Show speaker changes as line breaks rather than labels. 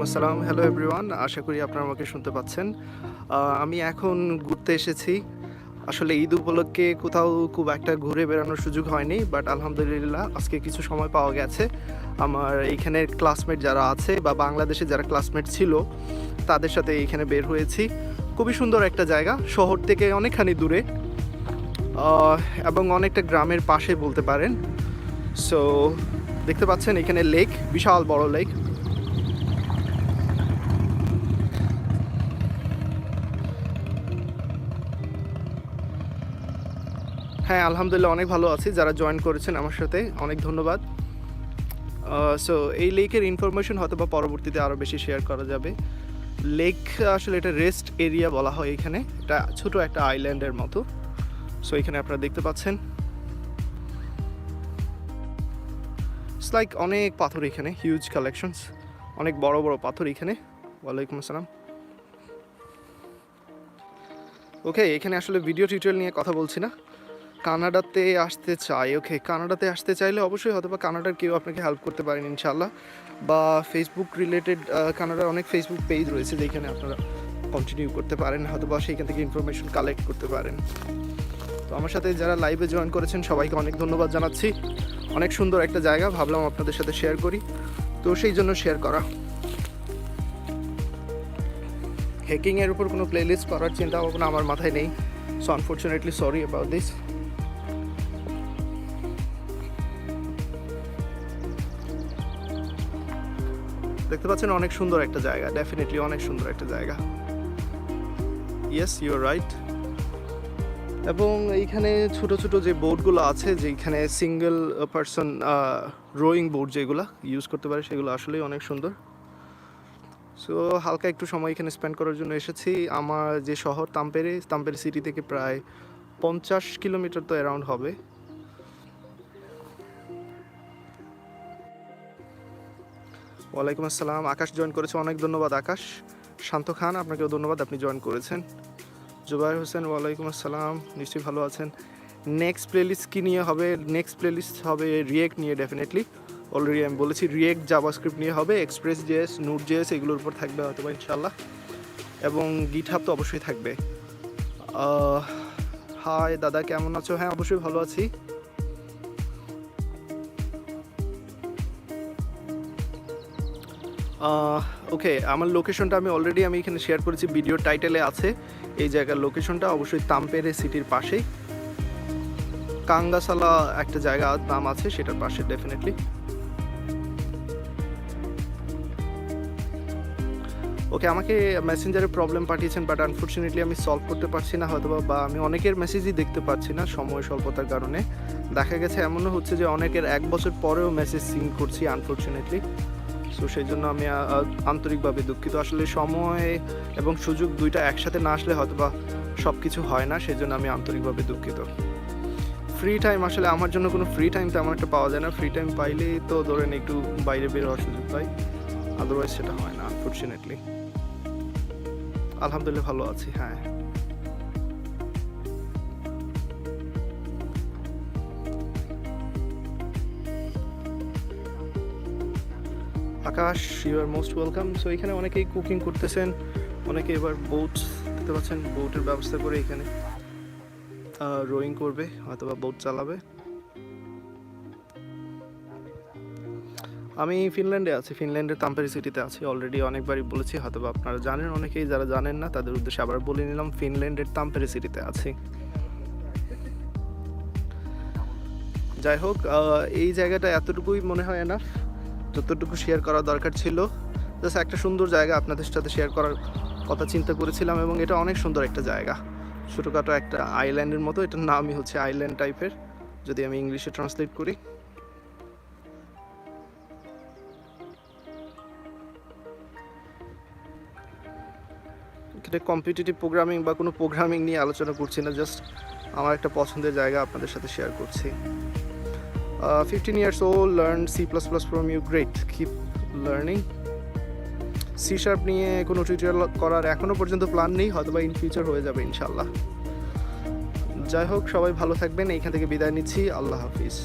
আসসালাম। Hello everyone, আশা করি আপনারা আমাকে শুনতে পাচ্ছেন। আমি এখন ঘুরতে এসেছি। আসলে ঈদ উপলক্ষে কোথাও খুব একটা ঘুরে বেড়ানোর সুযোগ হয়নি, বাট আলহামদুলিল্লাহ আজকে কিছু সময় পাওয়া গেছে। আমার এইখানের ক্লাসমেট যারা আছে বা বাংলাদেশে যারা ক্লাসমেট ছিল তাদের সাথে এইখানে বের হয়েছি। খুবই সুন্দর একটা জায়গা, শহর থেকে অনেকখানি দূরে এবং অনেকটা গ্রামের পাশে বলতে পারেন। সো দেখতে পাচ্ছেন এখানে লেক, বিশাল বড় লেক। হ্যাঁ, আলহামদুলিল্লাহ অনেক ভালো আছি। যারা জয়েন করেছেন আমার সাথে অনেক ধন্যবাদ। সো এই লেকের ইনফরমেশন হয়তো বা পরবর্তীতে আরও বেশি শেয়ার করা যাবে। লেক আসলে এটা রেস্ট এরিয়া বলা হয় এখানে, এটা ছোট একটা আইল্যান্ডের মতো। সো এখানে আপনারা দেখতে পাচ্ছেন ইটস লাইক অনেক পাথর এখানে, হিউজ কালেকশনস, অনেক বড় বড় পাথর এখানে। ওয়ালাইকুম আসসালাম। ওকে, এখানে আসলে ভিডিও টিউটোরিয়াল নিয়ে কথা বলছি না। কানাডাতে আসতে চাই, ওকে, কানাডাতে আসতে চাইলে অবশ্যই হয়তো বা কানাডার কেউ আপনাকে হেল্প করতে পারেন ইনশাল্লাহ, বা ফেসবুক রিলেটেড কানাডার অনেক ফেসবুক পেজ রয়েছে যেখানে আপনারা কন্টিনিউ করতে পারেন, হয়তো বা সেইখান থেকে ইনফরমেশন কালেক্ট করতে পারেন। তো আমার সাথে যারা লাইভে জয়েন করেছেন সবাইকে অনেক ধন্যবাদ জানাচ্ছি। অনেক সুন্দর একটা জায়গা, ভাবলাম আপনাদের সাথে শেয়ার করি, তো সেই জন্য শেয়ার করা। হেকিংয়ের উপর কোনো প্লেলিস্ট করার চিন্তা ভাবনা আমার মাথায় নেই, so unfortunately sorry about this. দেখতে পাচ্ছেন অনেক সুন্দর একটা জায়গা, ডেফিনেটলি অনেক সুন্দর একটা জায়গা। Yes, you are right. এবং এইখানে ছোট ছোট যে বোটগুলো আছে, যেখানে সিঙ্গেল পারসন রোয়িং বোট যেগুলো ইউজ করতে পারে, সেগুলো আসলেই অনেক সুন্দর। সো হালকা একটু সময় এখানে স্পেন্ড করার জন্য এসেছি। আমার যে শহর তাম্পেরে সিটি থেকে প্রায় 50 কিলোমিটার তো অ্যারাউন্ড হবে। ওয়ালাইকুম আসসালাম, আকাশ জয়েন করেছে, অনেক ধন্যবাদ আকাশ। শান্ত খান, আপনাকেও ধন্যবাদ, আপনি জয়েন করেছেন। জুবাইর হোসেন, ওয়ালাইকুম আসসালাম, নিশ্চয়ই ভালো আছেন। নেক্সট প্লেলিস্ট কী নিয়ে হবে? নেক্সট প্লেলিস্ট হবে রিয়েক্ট নিয়ে, ডেফিনেটলি। অলরেডি আমি বলেছি রিয়েক্ট জাভাস্ক্রিপ্ট নিয়ে হবে, এক্সপ্রেস জেএস, নোট জেএস এগুলোর উপর থাকবে হয়তো বা ইনশাল্লাহ, এবং গিটহাব তো অবশ্যই থাকবে। হাই দাদা, কেমন আছো? হ্যাঁ, অবশ্যই ভালো আছি। ওকে, আমার লোকেশনটা আমি অলরেডি এখানে শেয়ার করেছি, ভিডিও টাইটেলে আছে। এই জায়গার লোকেশনটা অবশ্যই তাম্পেরে সিটির পাশেই, কাঙ্গাসালা একটা জায়গা নাম আছে, সেটার পাশে ডেফিনেটলি। ওকে, আমাকে মেসেঞ্জারে প্রবলেম পাঠিয়েছেন, বাট আনফর্চুনেটলি আমি সলভ করতে পারছি না হয়তো, বা আমি অনেকের মেসেজই দেখতে পাচ্ছি না সময় স্বল্পতার কারণে। দেখা গেছে এমনও হচ্ছে যে অনেকের 1 বছর পরেও মেসেজ সিন করছি আনফর্চুনেটলি। সো সেই জন্য আমি আন্তরিকভাবে দুঃখিত। আসলে সময় এবং সুযোগ দুইটা একসাথে না আসলে হয়তো বা সব কিছু হয় না, সেই জন্য আমি আন্তরিকভাবে দুঃখিত। ফ্রি টাইম, আসলে আমার জন্য কোনো ফ্রি টাইম তেমন একটা পাওয়া যায় না। ফ্রি টাইম পাইলেই তো ধরেন একটু বাইরে বের হওয়ার সুযোগ পাই, আদারওয়াইজ সেটা হয় না আনফর্চুনেটলি। আলহামদুলিল্লাহ ভালো আছি। হ্যাঁ, Akash, you are most welcome. So এখানে অনেকেই কুকিং করতেছেন, অনেকে এবার বোট দেখতে পাচ্ছেন, বোটের ব্যবস্থা করে এখানে রোয়িং করবে, হয়তো বা বোট চালাবে। আমি ফিনল্যান্ডে আছি, ফিনল্যান্ডের তাম্পেরে সিটিতে আছি। অলরেডি অনেকবারই বলেছি, হয়তো বা আপনারা জানেন, অনেকেই যারা জানেন না তাদের উদ্দেশ্যে আবার বলে নিলাম, ফিনল্যান্ডের তাম্পেরে সিটিতে আছি। যাই হোক, এই জায়গাটা এতটুকুই মনে হয় এনাফ, যতটুকু শেয়ার করা দরকার ছিল। জাস্ট একটা সুন্দর জায়গা আপনাদের সাথে শেয়ার করার কথা চিন্তা করেছিলাম, এবং এটা অনেক সুন্দর একটা জায়গা, ছোটোখাটো একটা আইল্যান্ডের মতো। এটার নামই হচ্ছে আইল্যান্ড টাইপের, যদি আমি ইংলিশে ট্রান্সলেট করি। এটা কম্পিটিটিভ প্রোগ্রামিং বা কোনো প্রোগ্রামিং নিয়ে আলোচনা করছি না, জাস্ট আমার একটা পছন্দের জায়গা আপনাদের সাথে শেয়ার করছি। 15 years old, learned C++ from you, great, keep learning. C# নিয়ে কোনো টিউটোরিয়াল করার এখনও পর্যন্ত প্ল্যান নেই, হয়তো বা ইন ফিউচার হয়ে যাবে ইনশাল্লাহ। যাই হোক, সবাই ভালো থাকবেন, এইখান থেকে বিদায় নিচ্ছি, আল্লাহ হাফিজ।